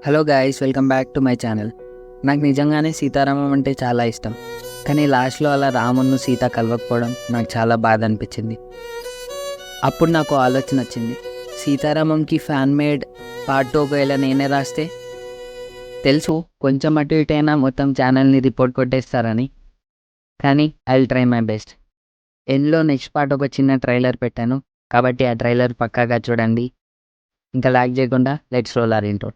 Hello guys, welcome back to my channel. నాకు నిజంగానే సీతారామం అంటే చాలా ఇష్టం. కానీ లాస్ట్లో అలా రామును సీత కలవకపోవడం నాకు చాలా బాధ అనిపించింది. అప్పుడు నాకు ఆలోచన వచ్చింది, సీతారామంకి ఫ్యాన్ మేడ్ పార్ట్ 2 ఒకవేళ నేనే రాస్తే, తెలుసు కొంచెం అటు ఇటైనా మొత్తం ఛానల్ని రిపోర్ట్ కొట్టేస్తారని, కానీ I will try my best. ఎండ్లో నెక్స్ట్ పార్ట్ ఒక చిన్న ట్రైలర్ పెట్టాను, కాబట్టి ఆ ట్రైలర్ పక్కాగా చూడండి. ఇంకా లాగ్ చేయకుండా let's roll our intro.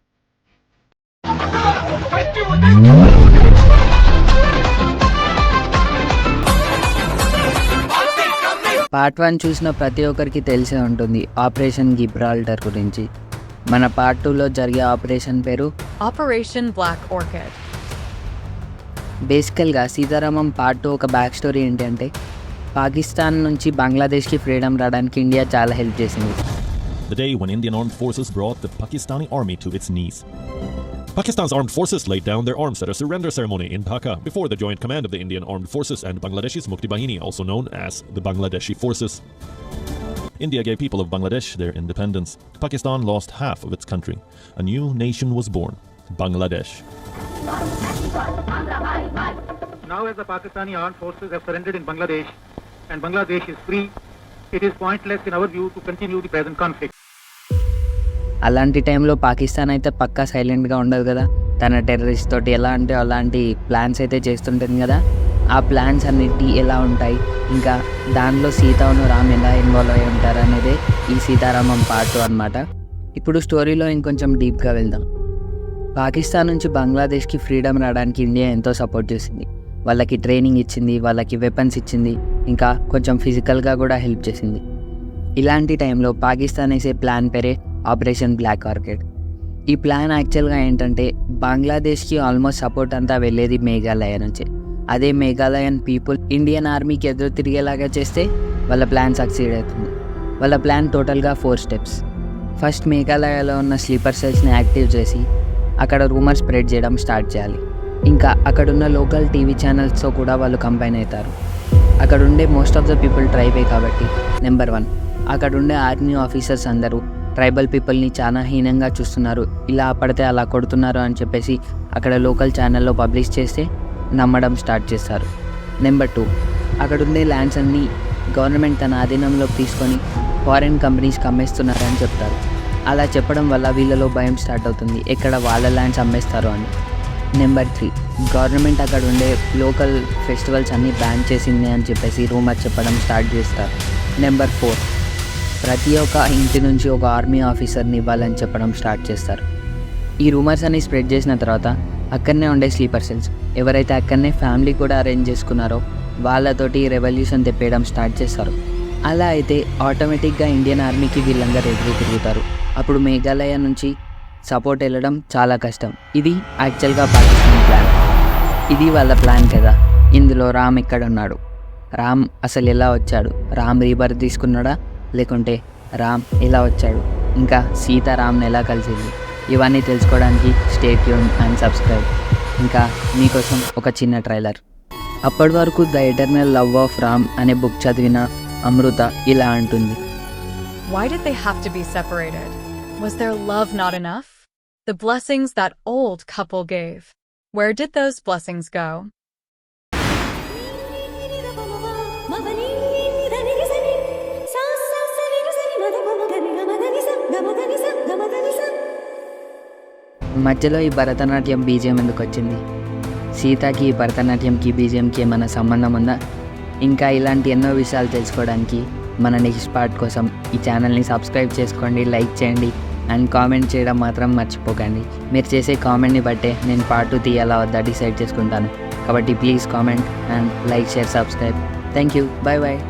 Part 1 చూసిన ప్రతి ఒక్కరికి తెలిసే ఉంటుంది ఆపరేషన్ గిబ్రాల్టర్ గురించి. మన పార్ట్ 2లో జరిగే ఆపరేషన్ పేరు ఆపరేషన్ బ్లాక్ ఆర్కిడ్. బేసికల్గా సీతారామం పార్ట్ 2 ఒక బ్యాక్ స్టోరీ ఏంటంటే, పాకిస్తాన్ నుంచి బంగ్లాదేశ్కి ఫ్రీడమ్ రావడానికి ఇండియా చాలా హెల్ప్ చేసింది. The day when Indian armed forces brought the Pakistani army to its knees. Pakistan's armed forces laid down their arms at a surrender ceremony in Dhaka before the joint command of the Indian Armed Forces and Bangladesh's Mukti Bahini, also known as the Bangladeshi Forces. India gave people of Bangladesh their independence. Pakistan lost half of its country. A new nation was born, Bangladesh. Now as the Pakistani armed forces have surrendered in Bangladesh and Bangladesh is free, it is pointless in our view to continue the present conflict. అలాంటి టైంలో పాకిస్తాన్ అయితే పక్కా సైలెంట్గా ఉండదు కదా. తన terrorist తోటి ఎలా అంటే అలాంటి ప్లాన్స్ అయితే చేస్తుంటుంది కదా. ఆ ప్లాన్స్ అన్నిటి ఎలా ఉంటాయి, ఇంకా దానిలో సీతను రామ్ ఎలా ఇన్వాల్వ్ అయి ఉంటారు అనేదే ఈ సీతారామం పార్ట్ 2 అనమాట. ఇప్పుడు స్టోరీలో ఇంకొంచెం డీప్గా వెళ్దాం. పాకిస్తాన్ నుంచి బంగ్లాదేశ్కి ఫ్రీడమ్ రావడానికి ఇండియా ఎంతో సపోర్ట్ చేసింది. వాళ్ళకి ట్రైనింగ్ ఇచ్చింది, వాళ్ళకి వెపన్స్ ఇచ్చింది, ఇంకా కొంచెం ఫిజికల్గా కూడా హెల్ప్ చేసింది. ఇలాంటి టైంలో పాకిస్తాన్ వేసే ప్లాన్ పేరే ఆపరేషన్ బ్లాక్ ఆర్కిడ్. ఈ ప్లాన్ యాక్చువల్గా ఏంటంటే, బంగ్లాదేశ్కి ఆల్మోస్ట్ సపోర్ట్ అంతా వెళ్ళేది మేఘాలయ నుంచి. అదే మేఘాలయన్ పీపుల్ ఇండియన్ ఆర్మీకి ఎదురు తిరిగేలాగా చేస్తే వాళ్ళ ప్లాన్ సక్సీడ్ అవుతుంది. వాళ్ళ ప్లాన్ టోటల్గా 4 స్టెప్స్. ఫస్ట్ మేఘాలయలో ఉన్న స్లీపర్ సెల్స్ని యాక్టివ్ చేసి అక్కడ రూమర్ స్ప్రెడ్ చేయడం స్టార్ట్ చేయాలి. ఇంకా అక్కడున్న లోకల్ టీవీ ఛానల్స్తో కూడా వాళ్ళు కంబైన్ అవుతారు. అక్కడ ఉండే మోస్ట్ ఆఫ్ ద పీపుల్ ట్రైబే కాబట్టి, నెంబర్ 1 అక్కడ ఉండే ఆర్మీ ఆఫీసర్స్ అందరూ ట్రైబల్ పీపుల్ని చాలా హీనంగా చూస్తున్నారు, ఇలా పడితే అలా కొడుతున్నారు అని చెప్పేసి అక్కడ లోకల్ ఛానల్లో పబ్లిష్ చేస్తే నమ్మడం స్టార్ట్ చేస్తారు. నెంబర్ 2 అక్కడ ఉండే ల్యాండ్స్ అన్నీ గవర్నమెంట్ తన ఆధీనంలోకి తీసుకొని ఫారిన్ కంపెనీస్కి అమ్మేస్తున్నారని చెప్తారు. అలా చెప్పడం వల్ల వీళ్ళలో భయం స్టార్ట్ అవుతుంది, ఎక్కడ వాళ్ళ ల్యాండ్స్ అమ్మేస్తారు అని. నెంబర్ 3 గవర్నమెంట్ అక్కడ ఉండే లోకల్ ఫెస్టివల్స్ అన్నీ బ్యాన్ చేసింది అని చెప్పేసి రూమర్ చెప్పడం స్టార్ట్ చేస్తారు. నెంబర్ 4 ప్రతి ఒక్క ఇంటి నుంచి ఒక ఆర్మీ ఆఫీసర్ని ఇవ్వాలని చెప్పడం స్టార్ట్ చేస్తారు. ఈ రూమర్స్ అన్ని స్ప్రెడ్ చేసిన తర్వాత అక్కడనే ఉండే స్లీపర్ సెల్స్ ఎవరైతే అక్కడనే ఫ్యామిలీ కూడా అరేంజ్ చేసుకున్నారో వాళ్ళతోటి రెవల్యూషన్ తెప్పేయడం స్టార్ట్ చేస్తారు. అలా అయితే ఆటోమేటిక్గా ఇండియన్ ఆర్మీకి వీళ్ళందరూ ఎదురు తిరుగుతారు. అప్పుడు మేఘాలయ నుంచి సపోర్ట్ వెళ్ళడం చాలా కష్టం. ఇది యాక్చువల్గా పాకిస్తాన్ ప్లాన్. ఇది వాళ్ళ ప్లాన్ కదా. ఇందులో రామ్ ఎక్కడ ఉన్నాడు, రామ్ అసలు ఎలా వచ్చాడు, రామ్ రీబర్త్ తీసుకున్నాడా, లేకుంటే రామ్ ఎలా వచ్చాడు, ఇంకా సీతారామ్ని ఎలా కలిసింది, ఇవన్నీ తెలుసుకోవడానికి స్టే ట్యూన్ అండ్ సబ్స్క్రైబ్. ఇంకా మీకోసం ఒక చిన్న ట్రైలర్. అప్పటి వరకు the eternal love of Ram అనే బుక్ చదివిన అమృత ఇలా అంటుంది. Why did they have to be separated? Was their love not enough? The blessings that old couple gave. Where did those blessings go? మధ్యలో ఈ భరతనాట్యం బీజిఎం ఎందుకు వచ్చింది? సీతకి ఈ భరతనాట్యంకి బీజిఎంకి ఏమైనా సంబంధం ఉందా? ఇంకా ఇలాంటి ఎన్నో విషయాలు తెలుసుకోవడానికి మన నెక్స్ట్ పార్ట్ కోసం ఈ ఛానల్ని సబ్స్క్రైబ్ చేసుకోండి, లైక్ చేయండి అండ్ కామెంట్ చేయడం మాత్రం మర్చిపోకండి. మీరు చేసే కామెంట్ని బట్టే నేను పార్ట్ 2 తీయాలా వద్దా డిసైడ్ చేసుకుంటాను. కాబట్టి please comment and like, share, subscribe. Thank you. Bye bye.